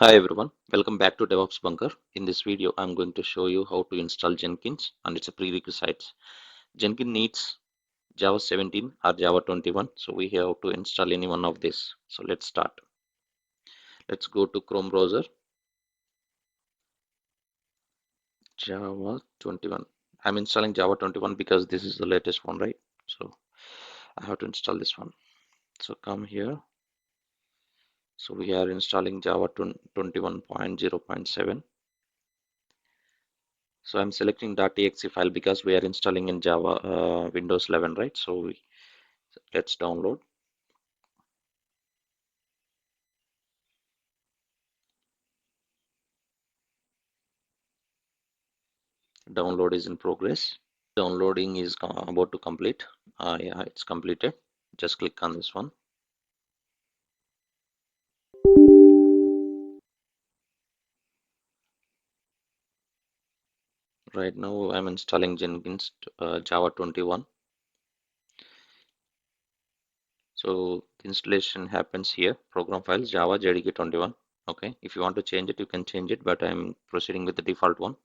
Hi everyone, welcome back to DevOps Bunker. In this video, I'm going to show you how to install Jenkins and its a prerequisite. Jenkins needs Java 17 or Java 21, so we have to install any one of this. So let's start. Let's go to Chrome browser, Java 21. I'm installing Java 21 because this is the latest one, right? So I have to install this one. So come here. So we are installing Java 21.0.7. So I'm selecting .exe file because we are installing in Java Windows 11, right? So let's download. Download is in progress. Downloading is about to complete. Yeah, it's completed. Just click on this one. Right now I'm installing Jenkins Java 21. So the installation happens here. Program files Java JDK 21. Okay, if you want to change it, you can change it, but I'm proceeding with the default one.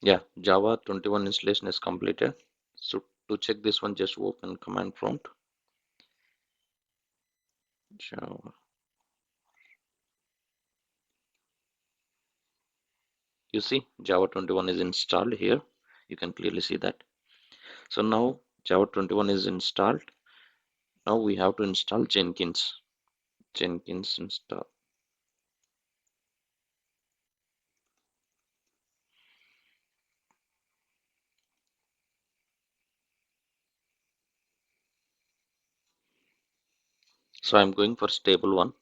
Yeah, Java 21 installation is completed. So to check this one, just open command prompt. Java. You see, Java 21 is installed here. You can clearly see that. So now Java 21 is installed. Now we have to install Jenkins. Jenkins install. So I'm going for stable one.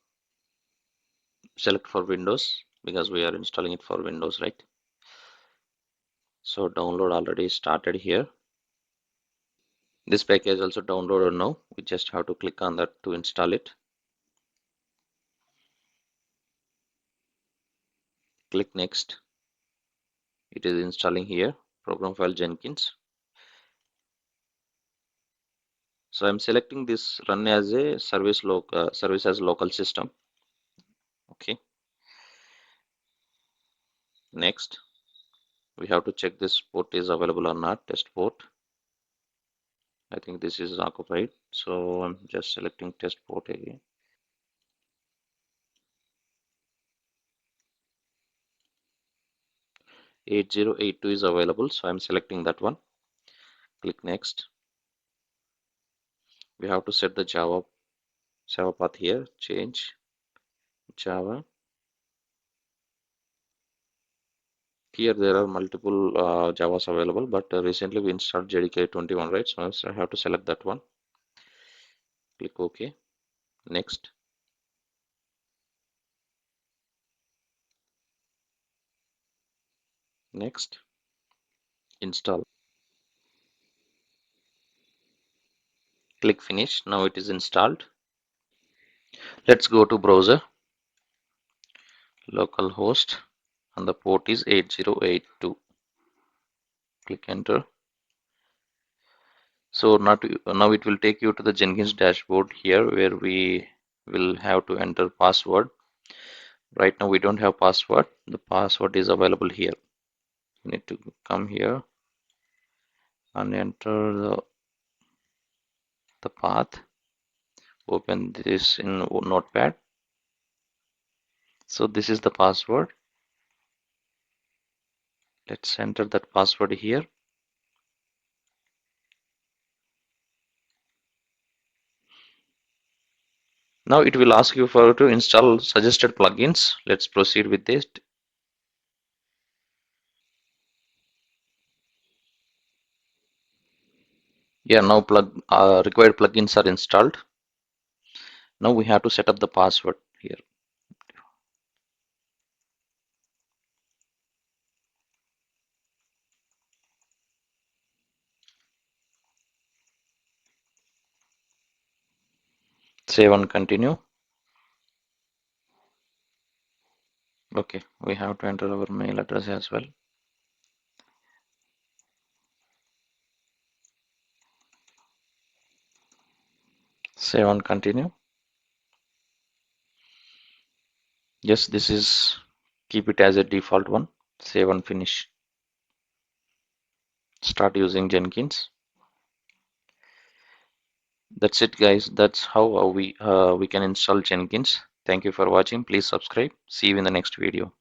Select for Windows because we are installing it for Windows, right? So download already started here. This package also downloaded now. We just have to click on that to install it. Click next. It is installing here. Program file Jenkins. So I'm selecting this run as a service as local system. Okay. Next, we have to check this port is available or not. Test port. I think this is occupied, so I'm just selecting test port again. '8082 is available, so I'm selecting that one. Click next. We have to set the Java path here. Change Java. Here there are multiple Javas available, but recently we installed JDK 21, right? So I have to select that one. Click OK. Next. Next. Install. Click Finish. Now it is installed. Let's go to browser. Localhost, and the port is 8082. Click enter. So now it will take you to the Jenkins dashboard here where we will have to enter password. Right now we don't have password. The password is available here. You need to come here and enter the path. Open this in Notepad. So this is the password. Let's enter that password here. Now it will ask you for to install suggested plugins. Let's proceed with this. Yeah, now required plugins are installed. Now we have to set up the password here. Save and continue. Okay, we have to enter our mail address as well. Save and continue. Yes, this is, keep it as a default one. Save and finish. Start using Jenkins. That's it, guys. That's how we can install Jenkins. Thank you for watching. Please subscribe. See you in the next video.